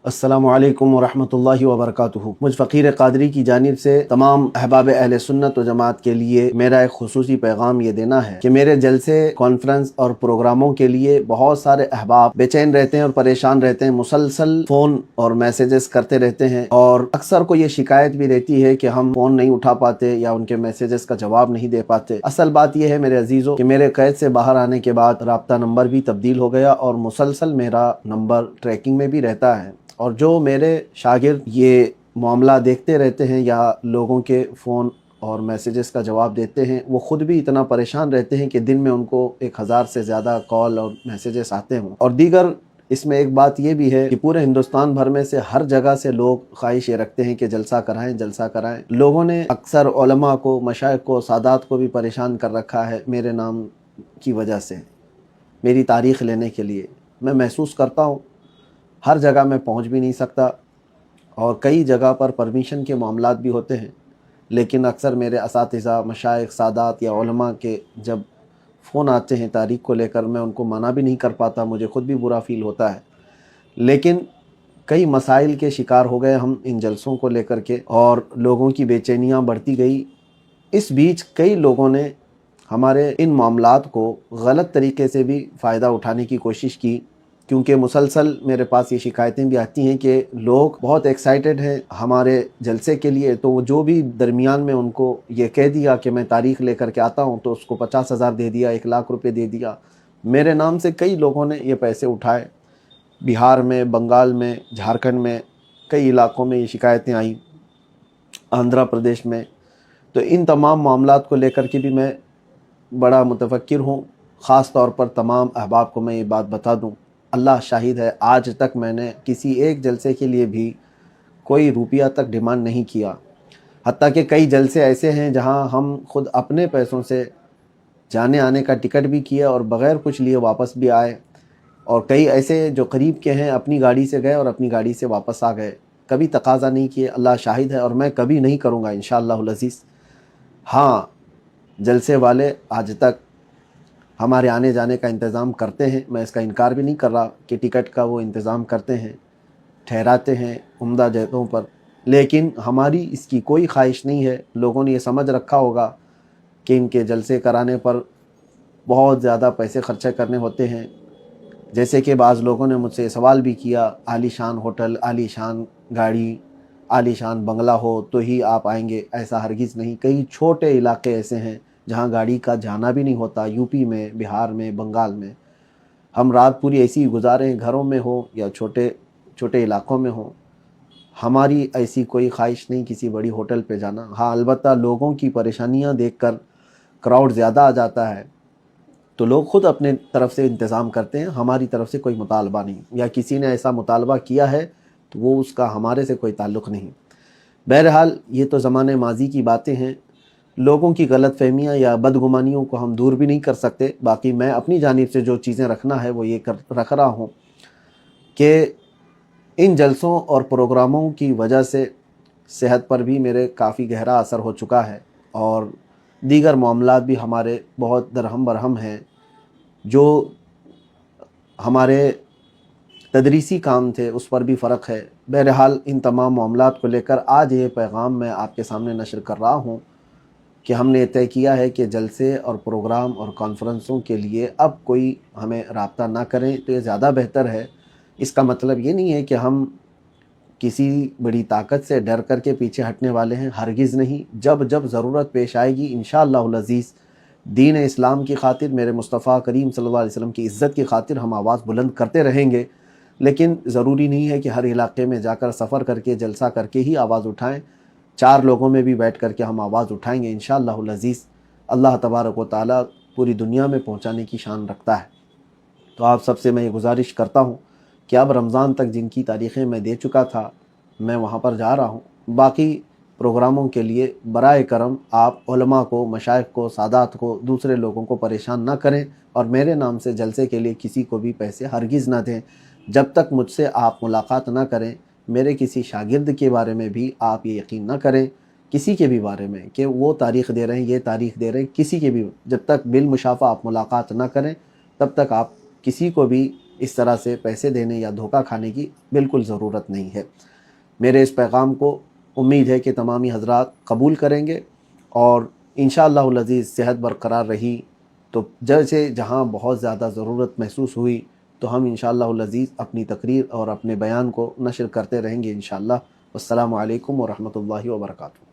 अस्सलामु अलैकुम वरहमतुल्लाहि वबरकातुहू। मुझ फ़कीर क़ादरी की जानिब से तमाम अहबाब अहले सुन्नत व जमात के लिए मेरा एक खुसूसी पैगाम ये देना है कि मेरे जलसे, कॉन्फ्रेंस और प्रोग्रामों के लिए बहुत सारे अहबाब बेचैन रहते हैं और परेशान रहते हैं। मुसलसल फ़ोन और मैसेजेस करते रहते हैं और अक्सर को ये शिकायत भी रहती है कि हम फ़ोन नहीं उठा पाते या उनके मैसेजेस का जवाब नहीं दे पाते। असल बात यह है मेरे अजीज़ों कि मेरे कैद से बाहर आने के बाद राब्ता नंबर भी तब्दील हो गया और मुसलसल मेरा नंबर ट्रैकिंग में भी रहता है। और जो मेरे शागिर्द ये मामला देखते रहते हैं या लोगों के फ़ोन और मैसेजेस का जवाब देते हैं, वो ख़ुद भी इतना परेशान रहते हैं कि दिन में उनको 1000 से ज़्यादा कॉल और मैसेजेस आते हों। और दीगर इसमें एक बात ये भी है कि पूरे हिंदुस्तान भर में से हर जगह से लोग ख्वाहिश ये रखते हैं कि जलसा कराएं, जलसा कराएं। लोगों ने अक्सर उलमा को, मशाइख को, सादात को भी परेशान कर रखा है मेरे नाम की वजह से, मेरी तारीख़ लेने के लिए। मैं महसूस करता हूँ हर जगह मैं पहुंच भी नहीं सकता और कई जगह पर परमिशन के मामलात भी होते हैं, लेकिन अक्सर मेरे असातिज़ा, मशाइख, सादात या उलमा के जब फ़ोन आते हैं तारीख़ को लेकर, मैं उनको मना भी नहीं कर पाता, मुझे ख़ुद भी बुरा फ़ील होता है। लेकिन कई मसाइल के शिकार हो गए हम इन जलसों को लेकर के और लोगों की बेचैनियाँ बढ़ती गई। इस बीच कई लोगों ने हमारे इन मामलात को गलत तरीके से भी फ़ायदा उठाने की कोशिश की, क्योंकि मुसलसल मेरे पास ये शिकायतें भी आती हैं कि लोग बहुत एक्साइटेड हैं हमारे जलसे के लिए, तो वो जो भी दरमियान में उनको ये कह दिया कि मैं तारीख़ लेकर के आता हूँ, तो उसको 50,000 दे दिया, 1 लाख रुपए दे दिया। मेरे नाम से कई लोगों ने ये पैसे उठाए। बिहार में, बंगाल में, झारखंड में, कई इलाक़ों में ये शिकायतें आई, आंध्र प्रदेश में। तो इन तमाम मामलात को लेकर के भी मैं बड़ा मुतफक्किर हूँ। ख़ास तौर पर तमाम अहबाब को मैं ये बात बता दूँ, अल्लाह शाहिद है, आज तक मैंने किसी एक जलसे के लिए भी कोई रुपया तक डिमांड नहीं किया। हत्ता कि कई जलसे ऐसे हैं जहां हम खुद अपने पैसों से जाने आने का टिकट भी किया और बग़ैर कुछ लिए वापस भी आए। और कई ऐसे जो करीब के हैं अपनी गाड़ी से गए और अपनी गाड़ी से वापस आ गए, कभी तकाज़ा नहीं किए। अल्लाह शाहिद है और मैं कभी नहीं करूँगा इंशाअल्लाहुल अज़ीज़। हाँ, जलसे वाले आज तक हमारे आने जाने का इंतज़ाम करते हैं, मैं इसका इनकार भी नहीं कर रहा कि टिकट का वो इंतज़ाम करते हैं, ठहराते हैं उम्दा जगहों पर, लेकिन हमारी इसकी कोई ख्वाहिश नहीं है। लोगों ने ये समझ रखा होगा कि इनके जलसे कराने पर बहुत ज़्यादा पैसे खर्चे करने होते हैं। जैसे कि बाज़ लोगों ने मुझसे सवाल भी किया, आलीशान होटल, आलीशान गाड़ी, आलीशान बंगला हो तो ही आप आएंगे। ऐसा हरगिज़ नहीं। कई छोटे इलाके ऐसे हैं जहाँ गाड़ी का जाना भी नहीं होता, यूपी में, बिहार में, बंगाल में। हम रात पूरी ऐसी ही गुजारें, घरों में हो या छोटे छोटे इलाक़ों में हो। हमारी ऐसी कोई ख्वाहिश नहीं किसी बड़ी होटल पे जाना। हाँ, अलबत्ता लोगों की परेशानियाँ देखकर क्राउड ज़्यादा आ जाता है तो लोग ख़ुद अपने तरफ से इंतज़ाम करते हैं, हमारी तरफ से कोई मुतालबा नहीं, या किसी ने ऐसा मुतालबा किया है तो वो उसका हमारे से कोई ताल्लुक़ नहीं। बहरहाल ये तो ज़माने माजी की बातें हैं। लोगों की गलतफ़हमियाँ या बदगुमानियों को हम दूर भी नहीं कर सकते। बाकी मैं अपनी जानिब से जो चीज़ें रखना है वो ये रख रहा हूँ कि इन जलसों और प्रोग्रामों की वजह से सेहत पर भी मेरे काफ़ी गहरा असर हो चुका है और दीगर मामलात भी हमारे बहुत दरहम बरहम हैं। जो हमारे तदरीसी काम थे उस पर भी फ़र्क है। बहरहाल इन तमाम मामलात को लेकर आज ये पैगाम मैं आपके सामने नशर कर रहा हूँ कि हमने तय किया है कि जलसे और प्रोग्राम और कॉन्फ्रेंसों के लिए अब कोई हमें राब्ता ना करें तो ये ज़्यादा बेहतर है। इसका मतलब ये नहीं है कि हम किसी बड़ी ताकत से डर कर के पीछे हटने वाले हैं, हरगिज़ नहीं। जब जब ज़रूरत पेश आएगी इंशाअल्लाहुल अज़ीज़, दीन इस्लाम की खातिर, मेरे मुस्तफ़ा करीम सल्लल्लाहु अलैहि वसल्लम की इज़्ज़त की खातिर हम आवाज़ बुलंद करते रहेंगे। लेकिन ज़रूरी नहीं है कि हर इलाके में जाकर सफ़र करके, जलसा करके ही आवाज़ उठाएं। 4 लोगों में भी बैठ कर के हम आवाज़ उठाएंगे इंशाअल्लाहुल अज़ीज़। अल्लाह तबारक व तआला पूरी दुनिया में पहुँचाने की शान रखता है। तो आप सबसे मैं ये गुजारिश करता हूँ कि अब रमज़ान तक जिनकी तारीख़ें मैं दे चुका था, मैं वहाँ पर जा रहा हूँ। बाकी प्रोग्रामों के लिए बराए करम आप उलमा को, मशाइख को, सादात को, दूसरे लोगों को परेशान ना करें और मेरे नाम से जलसे के लिए किसी को भी पैसे हरगिज़ ना दें। जब तक मुझसे आप मुलाकात ना करें, मेरे किसी शागिर्द के बारे में भी आप ये यकीन ना करें, किसी के भी बारे में कि वो तारीख़ दे रहे हैं, ये तारीख़ दे रहे हैं, किसी के भी, जब तक बिल मुशाफ़ा आप मुलाकात ना करें तब तक आप किसी को भी اس طرح سے پیسے دینے یا دھوکہ کھانے کی بالکل ضرورت نہیں ہے۔ میرے اس پیغام کو امید ہے کہ تمامی حضرات قبول کریں گے، اور انشاءاللہ العزیز صحت برقرار رہی تو جیسے جہاں بہت زیادہ ضرورت محسوس ہوئی تو ہم انشاءاللہ العزیز اپنی تقریر اور اپنے بیان کو نشر کرتے رہیں گے انشاءاللہ۔ والسلام علیکم ورحمۃ اللہ وبرکاتہ۔